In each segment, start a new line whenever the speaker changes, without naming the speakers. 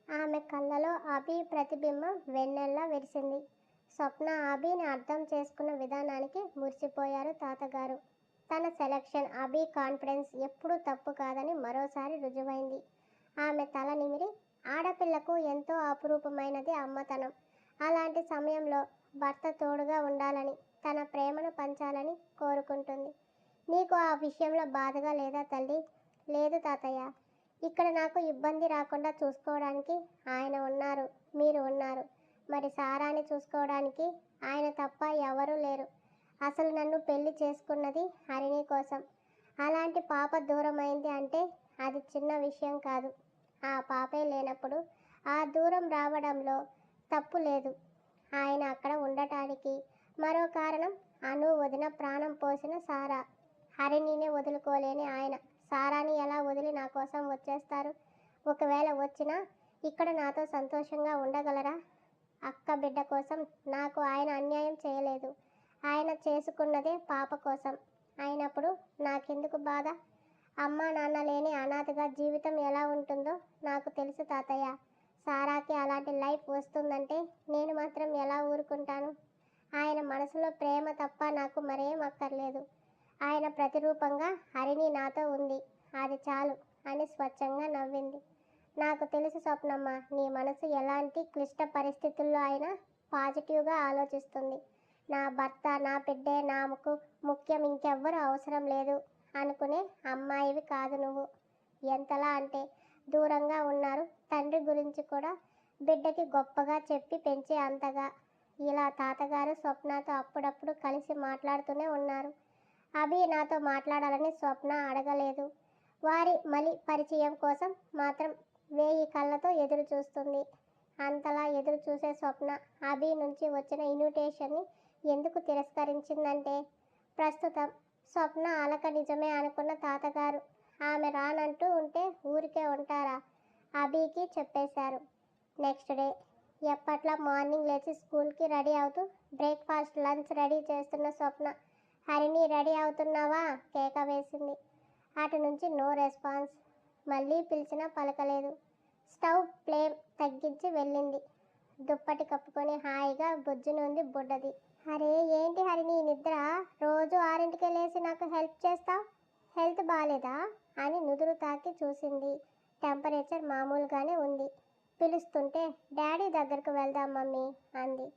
ఆమె కళ్ళలో అభి ప్రతిబింబం వెన్నెల్లా విరిసింది. స్వప్న అభిని అర్థం చేసుకున్న విధానానికి మురిసిపోయారు తాతగారు. తన సెలక్షన్, అభి కాన్ఫిడెన్స్ ఎప్పుడూ తప్పు కాదని మరోసారి రుజువైంది. ఆమె తల నిమిరి, ఆడపిల్లకు ఎంతో అపురూపమైనది అమ్మతనం. అలాంటి సమయంలో భర్త తోడుగా ఉండాలని, తన ప్రేమను పంచాలని కోరుకుంటుంది. నీకు ఆ విషయంలో బాధగా లేదా తల్లి? లేదు తాతయ్య. ఇక్కడ నాకు ఇబ్బంది రాకుండా చూసుకోవడానికి ఆయన ఉన్నారు, మీరు ఉన్నారు. మరి సారాని చూసుకోవడానికి ఆయన తప్ప ఎవరూ లేరు. అసలు నన్ను పెళ్లి చేసుకున్నది హరిణి కోసం. అలాంటి పాప దూరమైంది అంటే అది చిన్న విషయం కాదు. ఆ పాపే లేనప్పుడు ఆ దూరం రావడంలో తప్పు లేదు. ఆయన అక్కడ ఉండటానికి మరో కారణం అను వదిన ప్రాణం పోసిన సారా. హరిణినే వదులుకోలేని ఆయన సారాని ఎలా వదిలి నా కోసం వచ్చేస్తారు? ఒకవేళ వచ్చినా ఇక్కడ నాతో సంతోషంగా ఉండగలరా? అక్క బిడ్డ కోసం నాకు ఆయన అన్యాయం చేయలేదు. ఆయన చేసుకున్నదే పాప కోసం. అయినప్పుడు నాకెందుకు బాధ? అమ్మా నాన్న లేని అనాథగా జీవితం ఎలా ఉంటుందో నాకు తెలుసు తాతయ్య. సారాకి అలాంటి లైఫ్ వస్తుందంటే నేను మాత్రం ఎలా ఊరుకుంటాను? ఆయన మనసులో ప్రేమ తప్ప నాకు మరేం అక్కర్లేదు. ఆయన ప్రతిరూపంగా హరిణి నాతో ఉంది, అది చాలు అని స్వచ్ఛంగా నవ్వింది. నాకు తెలుసు స్వప్నమ్మ, నీ మనసు ఎలాంటి క్లిష్ట పరిస్థితుల్లో అయినా పాజిటివ్గా ఆలోచిస్తుంది. నా భర్త, నా బిడ్డే నాకు ముఖ్యం, ఇంకెవ్వరూ అవసరం లేదు అనుకునే అమ్మాయివి కాదు నువ్వు. ఎంతలా అంటే దూరంగా ఉన్నారు, తండ్రి గురించి కూడా బిడ్డకి గొప్పగా చెప్పి పెంచే అంతగా. ఇలా తాతగారు స్వప్నతో అప్పుడప్పుడు కలిసి మాట్లాడుతూనే ఉన్నారు. అభి నాతో మాట్లాడాలని స్వప్న అడగలేదు. వారి మలి పరిచయం కోసం మాత్రం 1000 కళ్ళతో ఎదురు చూస్తుంది. అంతలా ఎదురు చూసే స్వప్న అభి నుంచి వచ్చిన ఇన్విటేషన్ని ఎందుకు తిరస్కరించిందంటే, ప్రస్తుతం స్వప్న అలక నిజమే అనుకున్న తాతగారు ఆమె రానంటూ ఉంటే ఊరికే ఉంటారా? అభికి చెప్పేశారు. నెక్స్ట్ డే ఎప్పట్లా మార్నింగ్ లేచి స్కూల్కి రెడీ అవుతూ బ్రేక్ఫాస్ట్, లంచ్ రెడీ చేస్తున్న స్వప్న, హరిణి రెడీ అవుతున్నావా కేక వేసింది. అటు నుంచి నో రెస్పాన్స్. మళ్ళీ పిలిచినా పలకలేదు. స్టవ్ ఫ్లేమ్ తగ్గించి వెళ్ళింది. దుప్పటి కప్పుకొని హాయిగా బొజ్జునుంది బుడ్డది. అరే ఏంటి హరిణి నిద్ర? రోజు 6ంటికే లేచి నాకు హెల్ప్ చేస్తావు. హెల్త్ బాగాలేదా అని నుదురు తాకి చూసింది. టెంపరేచర్ మామూలుగానే ఉంది. పిలుస్తుంటే డాడీ దగ్గరకు వెళ్దాం మమ్మీ అంది.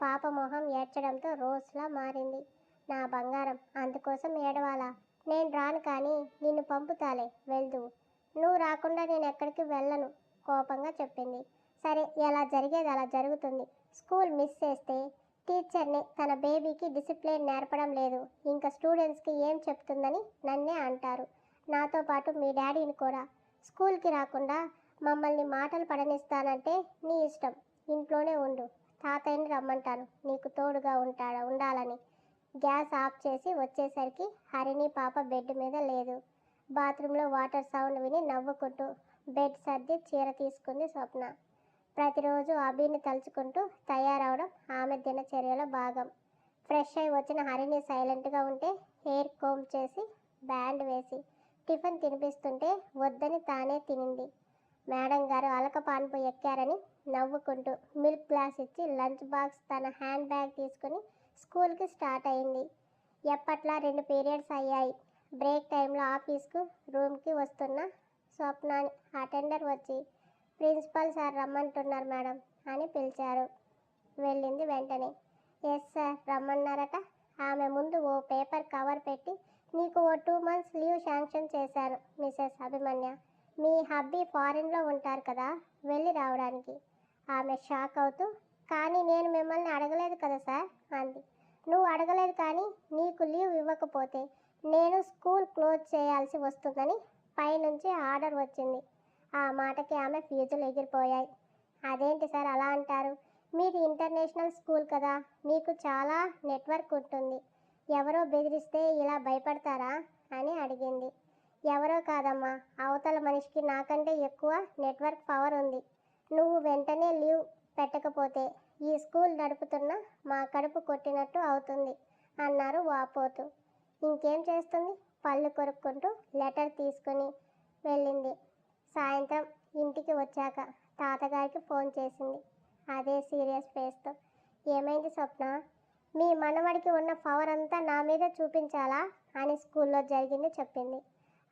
పాప మొహం ఏడ్చడంతో రోజ్లా మారింది. నా బంగారం, అందుకోసం ఏడవాలా? నేను రాను కానీ నిన్ను పంపుతాలే, వెళ్దువు. నువ్వు రాకుండా నేను ఎక్కడికి వెళ్ళను కోపంగా చెప్పింది. సరే, ఎలా జరిగేది అలా జరుగుతుంది. స్కూల్ మిస్ చేస్తే టీచర్ని తన బేబీకి డిసిప్లిన్ నేర్పడం లేదు, ఇంకా స్టూడెంట్స్కి ఏం చెప్తుందని నన్నే అంటారు. నాతో పాటు మీ డాడీని కూడా. స్కూల్కి రాకుండా మమ్మల్ని మాటలు పడనిస్తానంటే నీ ఇష్టం, ఇంట్లోనే ఉండు. తాతయ్యని రమ్మంటాను, నీకు తోడుగా ఉండాలని. గ్యాస్ ఆఫ్ చేసి వచ్చేసరికి హరిణి పాప బెడ్ మీద లేదు. బాత్రూంలో వాటర్ సౌండ్ విని నవ్వుకుంటూ బెడ్ సర్ది చీర తీసుకుంది స్వప్న. ప్రతిరోజు అభిని తలుచుకుంటూ తయారవడం ఆమె దినచర్యలో భాగం. ఫ్రెష్ అయి వచ్చిన హరిణి సైలెంట్గా ఉంటే హెయిర్ కోంబ్ చేసి బ్యాండ్ వేసి టిఫిన్ తినిపిస్తుంటే వద్దని తానే తినింది. మేడం గారు అలక పాన్పు ఎక్కారని నవ్వుకుంటూ మిల్క్ గ్లాస్ ఇచ్చి లంచ్ బాక్స్ తన హ్యాండ్ బ్యాగ్ తీసుకుని స్కూల్కి స్టార్ట్ అయింది. ఎప్పట్లా 2 పీరియడ్స్ అయ్యాయి. బ్రేక్ టైంలో ఆఫీస్కు రూమ్కి వస్తున్న స్వప్నాని అటెండర్ వచ్చి ప్రిన్సిపల్ సార్ రమ్మంటున్నారు మేడం అని పిలిచారు. వెళ్ళింది వెంటనే. ఎస్ సార్ రమ్మన్నారట. ఆమె ముందు ఓ పేపర్ కవర్ పెట్టి, నీకు ఓ 2 months లీవ్ శాంక్షన్ చేశాను మిసెస్ అభిమన్య. మీ హబ్బీ ఫారిన్లో ఉంటారు కదా, వెళ్ళి రావడానికి. ఆమె షాక్ అవుతూ, కానీ నేను మిమ్మల్ని అడగలేదు కదా సార్ అంది. నువ్వు అడగలేదు కానీ నీకు లీవ్ ఇవ్వకపోతే నేను స్కూల్ క్లోజ్ చేయాల్సి వస్తుందని పైనుంచి ఆర్డర్ వచ్చింది. ఆ మాటకి ఆమె ఫ్యూజులు ఎగిరిపోయాయి. అదేంటి సార్ అలా అంటారు? మీది ఇంటర్నేషనల్ స్కూల్ కదా, మీకు చాలా నెట్వర్క్ ఉంటుంది. ఎవరో బెదిరిస్తే ఇలా భయపడతారా అని అడిగింది. ఎవరో కాదమ్మా, అవతల మనిషికి నాకంటే ఎక్కువ నెట్వర్క్ పవర్ ఉంది. నువ్వు వెంటనే లీవ్ పెట్టకపోతే ఈ స్కూల్ నడుపుతున్న మా కడుపు కొట్టినట్టు అవుతుంది అన్నారు వాపోతూ. ఇంకేం చేస్తుంది? పళ్ళు కొరుక్కుంటూ లెటర్ తీసుకుని వెళ్ళింది. సాయంత్రం ఇంటికి వచ్చాక తాతగారికి ఫోన్ చేసింది అదే సీరియస్ ఫేస్తో. ఏమైంది స్వప్న? మీ మనవడికి ఉన్న పవర్ అంతా నా మీద చూపించాలా అని స్కూల్లో జరిగింది చెప్పింది.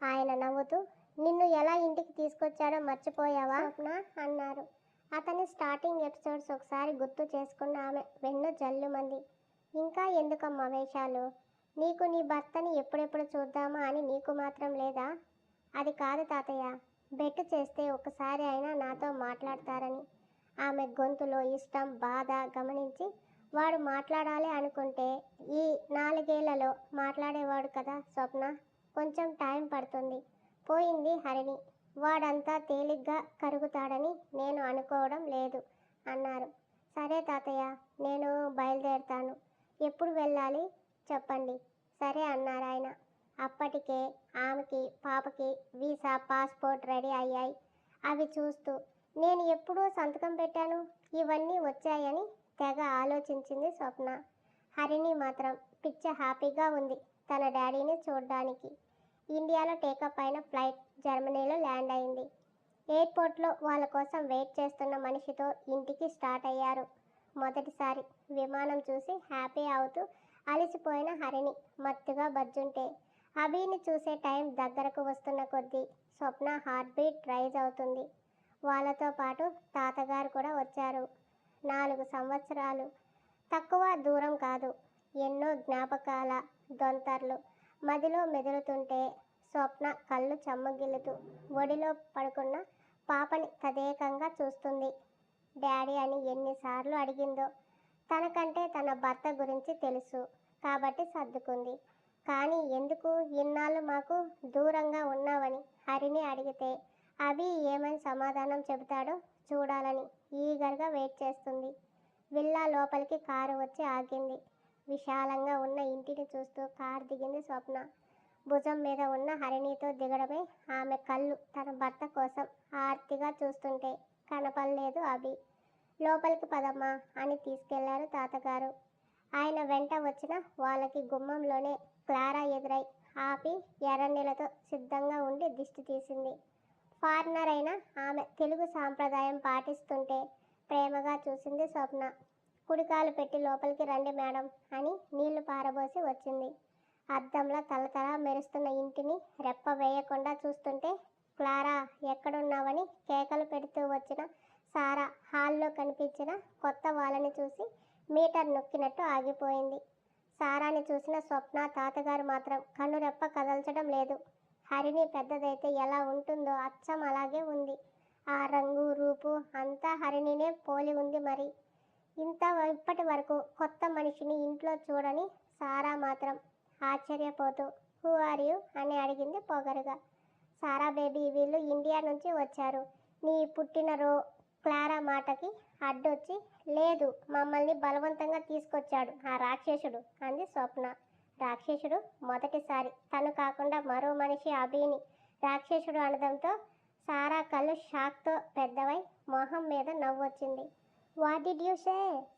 ఆయన నవ్వుతూ, నిన్ను ఎలా ఇంటికి తీసుకొచ్చాడో మర్చిపోయావా స్వప్న అన్నారు. అతని స్టార్టింగ్ ఎపిసోడ్స్ ఒకసారి గుర్తు చేసుకున్న ఆమె వెన్ను జల్లుమంది. ఇంకా ఎందుకమ్మా వేషాలు? నీకు నీ భర్తని ఎప్పుడెప్పుడు చూద్దామా అని నీకు మాత్రం లేదా? అది కాదు తాతయ్య, బెట్టు చేస్తే ఒకసారి అయినా నాతో మాట్లాడతారని. ఆమె గొంతులో ఇష్టం బాధ గమనించి, వాడు మాట్లాడాలి అనుకుంటే ఈ 4 ఏళ్లలో మాట్లాడేవాడు కదా స్వప్న. కొంచెం టైం పడుతుంది. పోయింది హరిణి. వాడంతా తేలిగ్గా కరుగుతాడని నేను అనుకోవడం లేదు అన్నారు. సరే తాతయ్య, నేను బయలుదేరుతాను. ఎప్పుడు వెళ్ళాలి చెప్పండి. సరే అన్నారు ఆయన. అప్పటికే ఆమెకి పాపకి వీసా పాస్పోర్ట్ రెడీ అయ్యాయి. అవి చూస్తూ నేను ఎప్పుడూ సంతకం పెట్టాను, ఇవన్నీ వచ్చాయని తెగ ఆలోచించింది స్వప్న. హరిణి మాత్రం పిచ్చ హ్యాపీగా ఉంది తన డాడీని చూడ్డానికి. ఇండియాలో టేకప్ అయిన ఫ్లైట్ జర్మనీలో ల్యాండ్ అయింది. ఎయిర్పోర్ట్లో వాళ్ళ కోసం వెయిట్ చేస్తున్న మనిషితో ఇంటికి స్టార్ట్ అయ్యారు. మొదటిసారి విమానం చూసి హ్యాపీ అవుతూ అలసిపోయిన హరిణి మత్తుగా బజ్జుంటే, అభిని చూసే టైం దగ్గరకు వస్తున్న కొద్దీ స్వప్న హార్ట్ బీట్ రైజ్ అవుతుంది. వాళ్ళతో పాటు తాతగారు కూడా వచ్చారు. 4 సంవత్సరాలు తక్కువ దూరం కాదు. ఎన్నో జ్ఞాపకాల దొంతర్లు మదిలో మెదులుతుంటే స్వప్న కళ్ళు చెమ్మగిల్లుతూ ఒడిలో పడుకున్న పాపని తదేకంగా చూస్తుంది. డాడీ అని ఎన్నిసార్లు అడిగిందో. తనకంటే తన భర్త గురించి తెలుసు కాబట్టి సర్దుకుంది. కానీ ఎందుకు ఇన్నాళ్ళు మాకు దూరంగా ఉన్నావని హరిని అడిగితే అభి ఏమని సమాధానం చెబుతాడో చూడాలని ఈగర్గా వెయిట్ చేస్తుంది. విల్లా లోపలికి కారు వచ్చి ఆగింది. విశాలంగా ఉన్న ఇంటిని చూస్తూ కారు దిగింది స్వప్న. భుజం మీద ఉన్న హరిణితో దిగడమే ఆమె కళ్ళు తన భర్త కోసం ఆర్తిగా చూస్తుంటే కనపడలేదు అభి. లోపలికి పదమ్మా అని తీసుకెళ్లారు తాతగారు. ఆయన వెంట వచ్చిన వాళ్ళకి గుమ్మంలోనే క్లారా ఎదురై ఆపి ఎర్రనీళ్ళతో సిద్ధంగా ఉండి దిష్టి తీసింది. ఫారినర్ అయినా ఆమె తెలుగు సాంప్రదాయం పాటిస్తుంటే ప్రేమగా చూసింది స్వప్న. కుడికాలు పెట్టి లోపలికి రండి మేడం అని నీళ్లు పారబోసి వచ్చింది. అద్దంలా తలతల మెరుస్తున్న ఇంటిని రెప్ప వేయకుండా చూస్తుంటే క్లారా ఎక్కడున్నావని కేకలు పెడుతూ వచ్చిన సారా హాల్లో కనిపించిన కొత్త వాళ్ళని చూసి మీటర్ నొక్కినట్టు ఆగిపోయింది. సారాని చూసిన స్వప్న తాతగారు మాత్రం కన్నురెప్ప కదల్చడం లేదు. హరిణి పెద్దదైతే ఎలా ఉంటుందో అచ్చం అలాగే ఉంది. ఆ రంగు రూపు అంతా హరిణినే పోలి ఉంది. మరి ఇప్పటి వరకు కొత్త మనిషిని ఇంట్లో చూడని సారా మాత్రం ఆశ్చర్యపోతూ హూ ఆర్ యూ అని అడిగింది పొగరుగా. సారా బేబీ, వీళ్ళు ఇండియా నుంచి వచ్చారు. నీ పుట్టినరో క్లారా మాటకి అడ్డొచ్చి, లేదు మమ్మల్ని బలవంతంగా తీసుకొచ్చాడు ఆ రాక్షసుడు అంది స్వప్న. రాక్షసుడు? మొదటిసారి తను కాకుండా మరో మనిషి అభిని రాక్షసుడు అనడంతో సారా కళ్ళు షాక్తో పెద్దవై మొహం మీద నవ్వొచ్చింది. What did you say?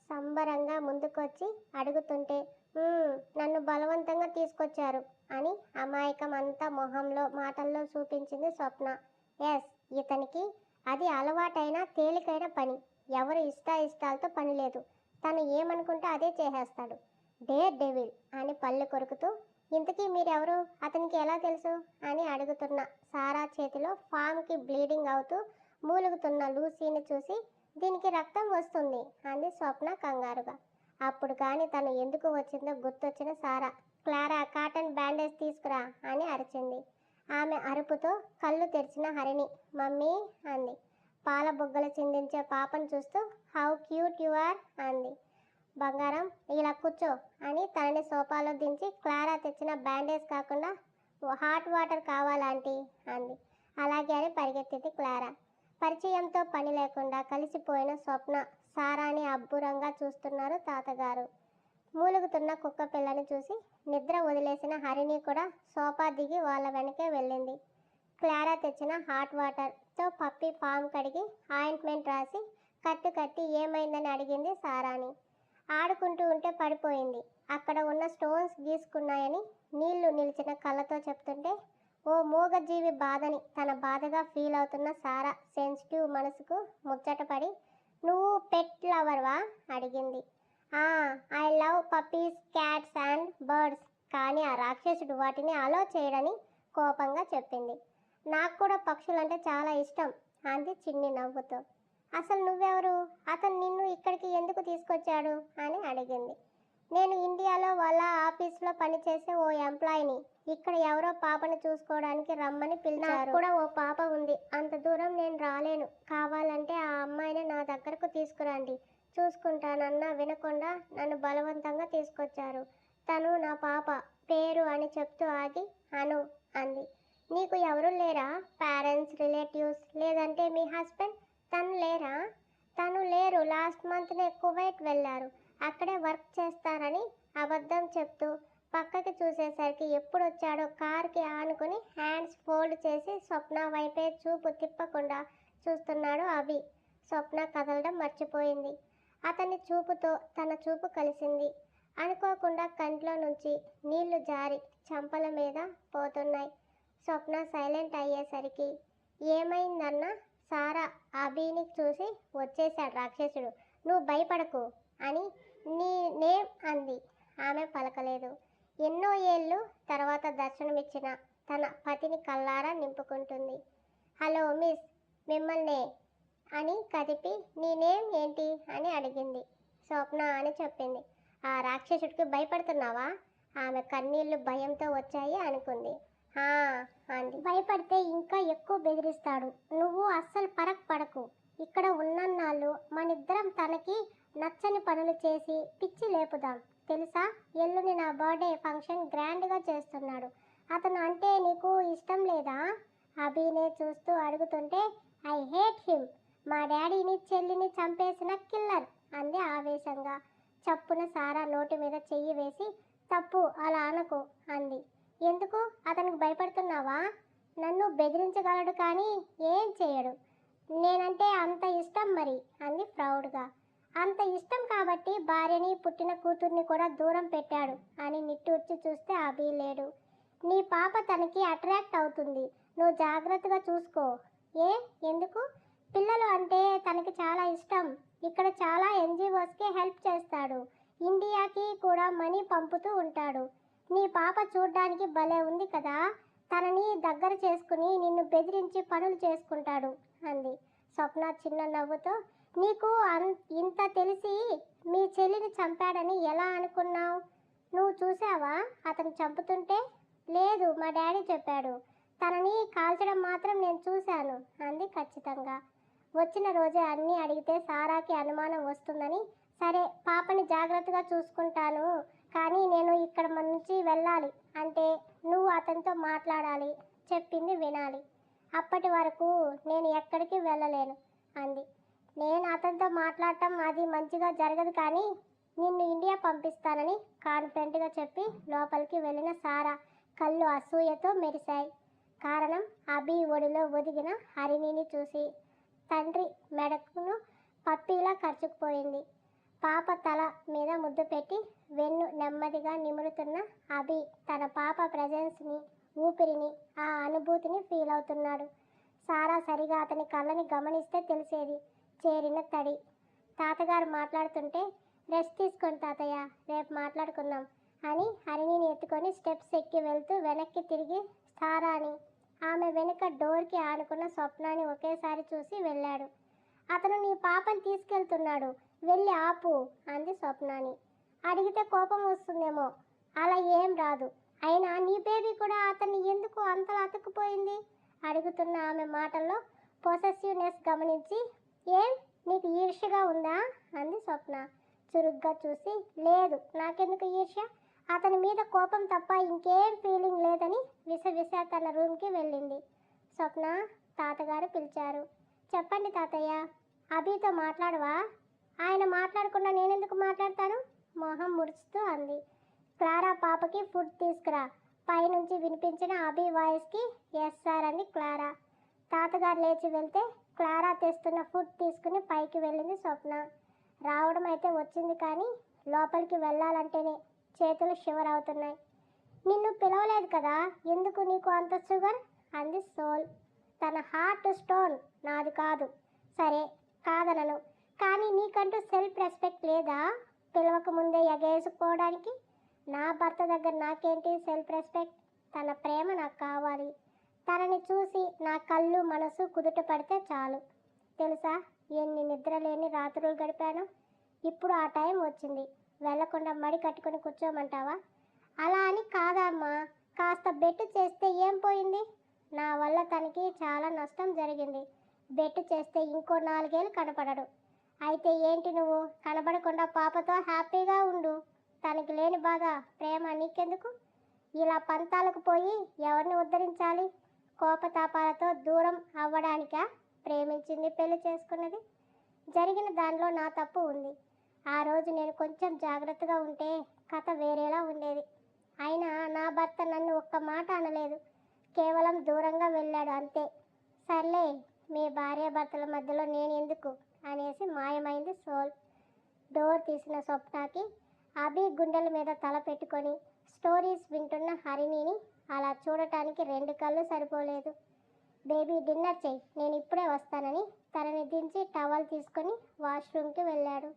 సంబరంగా ముందుకొచ్చి అడుగుతుంటే నన్ను బలవంతంగా తీసుకొచ్చారు అని అమాయకం అంతా మొహంలో మాటల్లో చూపించింది స్వప్న. ఎస్, ఇతనికి అది అలవాటైన తేలికైన పని. ఎవరు ఇష్టాలతో పని లేదు. తను ఏమనుకుంటే అదే చేసేస్తాడు. డేర్ డెవిల్ అని పళ్ళు కొరుకుతూ, ఇంతకీ మీరెవరు, అతనికి ఎలా తెలుసు అని అడుగుతున్న సారా చేతిలో ఫామ్కి బ్లీడింగ్ అవుతూ మూలుగుతున్న లూసీని చూసి, దీనికి రక్తం వస్తుంది అంది స్వప్న కంగారుగా. అప్పుడు కానీ తను ఎందుకు వచ్చిందో గుర్తొచ్చిన సారా, క్లారా కాటన్ బ్యాండేజ్ తీసుకురా అని అరిచింది. ఆమె అరుపుతో కళ్ళు తెరిచిన హరిణి మమ్మీ అంది. పాల బుగ్గలు చిందించే పాపను చూస్తూ హౌ క్యూట్ యు ఆర్ అంది. బంగారం ఇలా కూర్చో అని తనని సోఫాలో దించి క్లారా తెచ్చిన బ్యాండేజ్ కాకుండా హాట్ వాటర్ కావాలాంటీ అంది. అలాగే అని పరిగెత్తింది క్లారా. పరిచయంతో పని లేకుండా కలిసిపోయిన స్వప్న సారాని అబ్బురంగా చూస్తున్నారు తాతగారు. మూలుగుతున్న కుక్క పిల్లని చూసి నిద్ర వదిలేసిన హరిణి కూడా సోఫా దిగి వాళ్ళ వెనకే వెళ్ళింది. క్లారా తెచ్చిన హాట్ వాటర్తో పప్పి ఫామ్ కడిగి ఆయింట్మెంట్ రాసి కట్టి ఏమైందని అడిగింది సారాని. ఆడుకుంటూ ఉంటే పడిపోయింది. అక్కడ ఉన్న స్టోన్స్ గీసుకున్నాయని నీళ్లు నిలిచిన కళ్ళతో చెప్తుంటే ఓ మూగజీవి బాధని తన బాధగా ఫీల్ అవుతున్న సారా సెన్సిటివ్ మనసుకు ముచ్చటపడి, నువ్వు పెట్ లవర్వా అడిగింది. I love puppies, cats and birds. కానీ ఆ రాక్షసుడు వాటిని అలో చేయడని కోపంగా చెప్పింది. నాకు కూడా పక్షులంటే చాలా ఇష్టం అంది చిన్ని నవ్వుతో. అసలు నువ్వెవరు? అతను నిన్ను ఇక్కడికి ఎందుకు తీసుకొచ్చాడు అని అడిగింది. నేను ఇండియాలో వాళ్ళ ఆఫీస్లో పనిచేసే ఓ ఎంప్లాయీని. ఇక్కడ ఎవరో పాపని చూసుకోవడానికి రమ్మని పిలిచారు. నాకు కూడా ఓ పాప ఉంది. అంత దూరం నేను రాలేను. కావాలంటే ఆ అమ్మాయిని నా దగ్గరకు తీసుకురండి, చూసుకుంటానన్నా వినకుండా నన్ను బలవంతంగా తీసుకొచ్చారు. తను నా పాప పేరు అని చెప్తూ ఆగి అను అంది. నీకు ఎవరు లేరా? పేరెంట్స్, రిలేటివ్స్, లేదంటే మీ హస్బెండ్? తను లేరా? తను లేరు. లాస్ట్ మంత్నే కువైట్ వెళ్ళారు. అక్కడే వర్క్ చేస్తారని అబద్ధం చెప్తూ పక్కకి చూసేసరికి ఎప్పుడొచ్చాడో కార్కి ఆనుకుని హ్యాండ్స్ ఫోల్డ్ చేసి స్వప్న వైపే చూపు తిప్పకుండా చూస్తున్నాడు అభి. స్వప్న కదలడం మర్చిపోయింది. అతని చూపుతో తన చూపు కలిసింది. అనుకోకుండా కంట్లో నుంచి నీళ్లు జారి చంపల మీద పోతున్నాయి. స్వప్న సైలెంట్ అయ్యేసరికి ఏమైందన్న సారా అభిని చూసి, వచ్చేశాడు రాక్షసుడు, నువ్వు భయపడకు అని నీ నేమ్ అంది. ఆమె పలకలేదు. ఎన్నో ఏళ్ళు తర్వాత దర్శనమిచ్చిన తన పతిని కళ్ళారా నింపుకుంటుంది. హలో మిస్, మిమ్మల్నే అని కదిపి నీ నేమ్ ఏంటి అని అడిగింది. స్వప్న అని చెప్పింది. ఆ రాక్షసుడికి భయపడుతున్నావా? ఆమె కన్నీళ్లు భయంతో వచ్చాయి అనుకుంది. అంది. భయపడితే ఇంకా ఎక్కువ బెదిరిస్తాడు. నువ్వు అస్సలు పడకు. ఇక్కడ ఉన్నన్నాళ్ళు మనిద్దరం తనకి నచ్చని పనులు చేసి పిచ్చి లేపుదాం. తెలుసా, ఎల్లుండి నా బర్త్డే ఫంక్షన్ గ్రాండ్గా చేస్తున్నాడు. అతను అంటే నీకు ఇష్టం లేదా? అభినే చూస్తూ అడుగుతుంటే ఐ హేట్ హిమ్. మా డాడీని చెల్లిని చంపేసిన కిల్లర్ అంది ఆవేశంగా. చప్పున సారా నోటి మీద చెయ్యి వేసి తప్పు, అలా అనకు అంది. ఎందుకు? అతనికి భయపడుతున్నావా? నన్ను బెదిరించగలడు కానీ ఏం చేయడు. నేనంటే అంత ఇష్టం మరి అంది ప్రౌడ్గా. అంత ఇష్టం కాబట్టి భార్యని, పుట్టిన కూతుర్ని కూడా దూరం పెట్టాడు అని నిట్టూర్చి చూస్తే అభి లేడు. నీ పాప తనకి అట్రాక్ట్ అవుతుంది. నువ్వు జాగ్రత్తగా చూసుకో. ఎందుకు? పిల్లలు అంటే తనకి చాలా ఇష్టం. ఇక్కడ చాలా ఎన్జిఓస్కి హెల్ప్ చేస్తాడు. ఇండియాకి కూడా మనీ పంపుతూ ఉంటాడు. నీ పాప చూడ్డానికి భలే ఉంది కదా. తనని దగ్గర చేసుకుని నిన్ను బెదిరించి పనులు చేసుకుంటాడు అంది. స్వప్న చిన్న నవ్వుతో, నీకు ఇంత తెలిసి మీ చెల్లిని చంపాడని ఎలా అనుకున్నావు? నువ్వు చూసావా అతను చంపుతుంటే? లేదు, మా డాడీ చెప్పాడు. తనని కాల్చడం మాత్రం నేను చూశాను అంది ఖచ్చితంగా. వచ్చిన రోజే అన్నీ అడిగితే సారాకి అనుమానం వస్తుందని, సరే పాపని జాగ్రత్తగా చూసుకుంటాను, కానీ నేను ఇక్కడ నుంచి వెళ్ళాలి అంటే నువ్వు అతనితో మాట్లాడాలి, చెప్పింది వినాలి. అప్పటి వరకు నేను ఎక్కడికి వెళ్ళలేను అంది. నేను అతనితో మాట్లాడటం అది మంచిగా జరగదు, కానీ నిన్ను ఇండియా పంపిస్తానని కాన్ఫిడెంట్గా చెప్పి లోపలికి వెళ్ళిన సారా కళ్ళు అసూయతో మెరిశాయి. కారణం, అభి ఒడిలో ఒదిగిన హరిణిని చూసి తండ్రి మెడకును పప్పీలా ఖర్చుకుపోయింది. పాప తల మీద ముద్దు పెట్టి వెన్ను నెమ్మదిగా నిమురుతున్న అభి తన పాప ప్రెజెన్స్ని, ఊపిరిని, ఆ అనుభూతిని ఫీల్ అవుతున్నాడు. సారా సరిగా అతని కళ్ళని గమనిస్తే తెలిసేది చేరిన తడి. తాతగారు మాట్లాడుతుంటే, రెస్ట్ తీసుకోండి తాతయ్య, రేపు మాట్లాడుకుందాం అని హరిణిని ఎత్తుకొని స్టెప్స్ ఎక్కి వెళ్తూ వెనక్కి తిరిగి సారాని, ఆమె వెనుక డోర్కి ఆనుకున్న స్వప్నాన్ని ఒకేసారి చూసి వెళ్ళాడు. అతను నీ పాపని తీసుకెళ్తున్నాడు, వెళ్ళి ఆపు అంది స్వప్నాని. అడిగితే కోపం వస్తుందేమో. అలా ఏం రాదు. అయినా నీ బేబీ కూడా అతన్ని ఎందుకు అంతలా అతుక్కుపోయింది? అడుగుతున్న ఆమె మాటల్లో పొసెసివ్నెస్ గమనించి, ఏం నీకు ఈర్ష్యగా ఉందా అంది స్వప్న చురుగ్గా చూసి. లేదు, నాకెందుకు ఈర్ష్య? అతని మీద కోపం తప్ప ఇంకేం ఫీలింగ్ లేదని విసవిస తన రూమ్కి వెళ్ళింది. స్వప్న, తాతగారు పిలిచారు. చెప్పండి తాతయ్య. అభితో మాట్లాడవా? ఆయన మాట్లాడకుండా నేనెందుకు మాట్లాడతాను? మొహం ముడుచుతూ అంది. క్లారా పాపకి ఫుడ్ తీసుకురా. పైనుంచి వినిపించిన అభి వాయిస్కి ఎస్ సార్ అంది క్లారా. తాతగారు లేచి వెళ్తే క్లారా తెస్తున్న ఫుడ్ తీసుకుని పైకి వెళ్ళింది స్వప్న. రావడం అయితే వచ్చింది, కానీ లోపలికి వెళ్ళాలంటేనే చేతులు షివర్ అవుతున్నాయి. నిన్ను పిలవలేదు కదా, ఎందుకు నీకు అంత షుగర్ అంది సోల్. తన హార్ట్ స్టోన్ నాది కాదు. సరే, కాదనను. కానీ నీకంటూ సెల్ఫ్ రెస్పెక్ట్ లేదా? పిలవక ముందే ఎగేసుకోవడానికి. నా భర్త దగ్గర నాకేంటి సెల్ఫ్ రెస్పెక్ట్? తన ప్రేమ నాకు కావాలి. తనని చూసి నా కళ్ళు మనసు కుదుట పడితే చాలు. తెలుసా ఎన్ని నిద్రలేని రాత్రులు గడిపాను. ఇప్పుడు ఆ టైం వచ్చింది. వెళ్లకుండా మడి కట్టుకుని కూర్చోమంటావా? అలా అని కాదమ్మా, కాస్త బెట్టు చేస్తే ఏం పోయింది? నా వల్ల తనకి చాలా నష్టం జరిగింది. బెట్టు చేస్తే ఇంకో 4 ఏళ్ళు కనపడడు. అయితే ఏంటి, నువ్వు కనబడకుండా పాపతో హ్యాపీగా ఉండు. తనకి లేని బాధ ప్రేమ నీకెందుకు? ఇలా పంతాలకు పోయి ఎవరిని ఉద్ధరించాలి? కోపతాపాలతో దూరం అవ్వడానికా ప్రేమించింది, పెళ్లి చేసుకున్నది? జరిగిన దానిలో నా తప్పు ఉంది. ఆ రోజు నేను కొంచెం జాగ్రత్తగా ఉంటే కథ వేరేలా ఉండేది. అయినా నా భర్త నన్ను ఒక్క మాట అనలేదు. కేవలం దూరంగా వెళ్ళాడు అంతే. సర్లే, మీ భార్యాభర్తల మధ్యలో నేను ఎందుకు అనేసి మాయమైంది సోల్. డోర్ తీసిన స్వప్నకి అభి గుండెల మీద తల పెట్టుకొని స్టోరీస్ వింటున్న హరిణిని అలా చూడటానికి 2 కళ్ళు సరిపోలేదు. బేబీ డిన్నర్ చెయ్యి, నేను ఇప్పుడే వస్తానని తనని దించి టవల్ తీసుకొని వాష్రూమ్కి వెళ్ళాడు.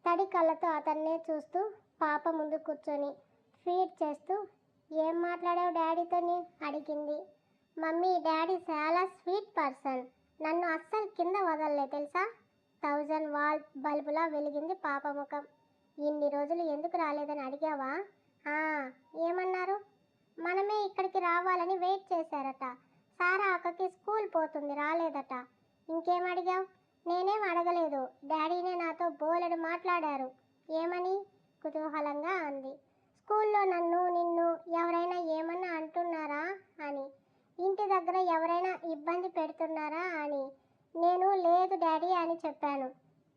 తడి కళ్ళతో అతన్నే చూస్తూ పాప ముందు కూర్చొని ఫీడ్ చేస్తూ ఏం మాట్లాడావు డాడీతోని అడిగింది. మమ్మీ, డాడీ చాలా స్వీట్ పర్సన్. నన్ను అస్సలు కింద వదలలే తెలుసా? 1000 వాల్ట్ బల్బులా వెలిగింది పాప ముఖం. ఇన్ని రోజులు ఎందుకు రాలేదని అడిగావా? ఏమన్నారు? మనమే ఇక్కడికి రావాలని వెయిట్ చేశారట. సారా అక్కకి స్కూల్ పోతుంది, రాలేదట. ఇంకేం అడిగావు? నేనేం అడగలేదు. డాడీనే నాతో బోలెడు మాట్లాడారు. ఏమని? కుతూహలంగా అంది. స్కూల్లో నిన్ను ఎవరైనా ఏమన్నా అంటున్నారా అని. ఇంటి దగ్గర ఎవరైనా ఇబ్బంది పెడుతున్నారా అని. నేను లేదు డాడీ అని చెప్పాను.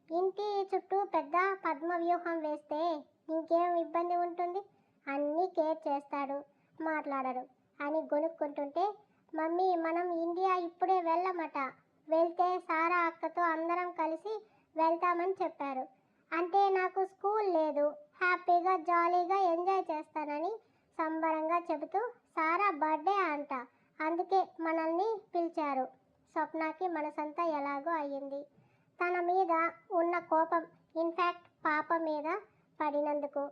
ఇంటి చుట్టూ పెద్ద పద్మవ్యూహం వేస్తే ఇంకేం ఇబ్బంది ఉంటుంది? అన్నీ కేర్ చేస్తాడు, మాట్లాడడు అని గొనుక్కుంటుంటే, మమ్మీ మనం ఇండియా ఇప్పుడే వెళ్ళమట. వెళ్తే సారా అక్కతో అందరం కలిసి వెళ్తామని చెప్పారు. అంటే నాకు స్కూల్ లేదు, హ్యాపీగా జాలీగా ఎంజాయ్ చేస్తానని సంబరంగా చెబుతూ సారా బర్త్డే అంట, అందుకే మనల్ని పిలిచారు. స్వప్నకి మనసంతా ఎలాగో అయ్యింది. తన మీద ఉన్న కోపం ఇన్ఫ్యాక్ట్ పాప మీద పడినందుకు.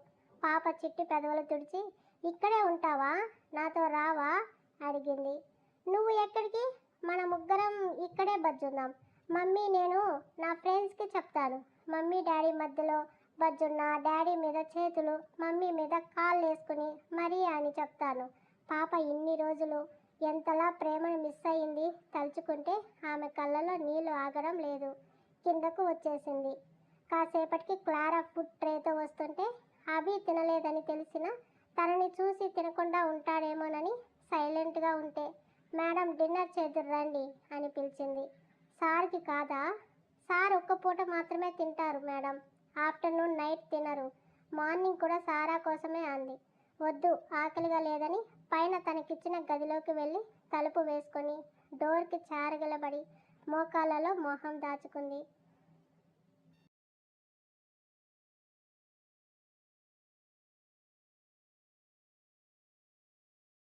పాప చిట్టి పెదవులు తుడిచి ఇక్కడే ఉంటావా, నాతో రావా అడిగింది. నువ్వు ఎక్కడికి? మన ముగ్గురం ఇక్కడే బజ్జుందాం. మమ్మీ, నేను నా ఫ్రెండ్స్కి చెప్తాను. మమ్మీ డాడీ మధ్యలో బజ్జున్నా డాడీ మీద చేతులు, మమ్మీ మీద కాళ్ళు వేసుకుని మరీ అని చెప్తాను. పాప ఇన్ని రోజులు ఎంతలా ప్రేమను మిస్ అయింది తలుచుకుంటే ఆమె కళ్ళలో నీళ్లు ఆగడం లేదు. కిందకు వచ్చేసింది. కాసేపటికి క్లారా ఫుడ్ ట్రేతో వస్తుంటే అభి తినలేదని తెలిసిన తనని చూసి తినకుండా ఉంటాడేమోనని సైలెంట్గా ఉంటే, మేడం డిన్నర్ చేదురు రండి అని పిలిచింది. సార్కి కాదా? సార్ ఒక్క పూట మాత్రమే తింటారు మేడం, ఆఫ్టర్నూన్ నైట్ తినరు. మార్నింగ్ కూడా సారా కోసమే అంది. వద్దు, ఆకలిగా లేదని పైన తనకిచ్చిన గదిలోకి వెళ్ళి తలుపు వేసుకొని డోర్కి చారగలబడి మోకాళ్ళలో మొహం దాచుకుంది.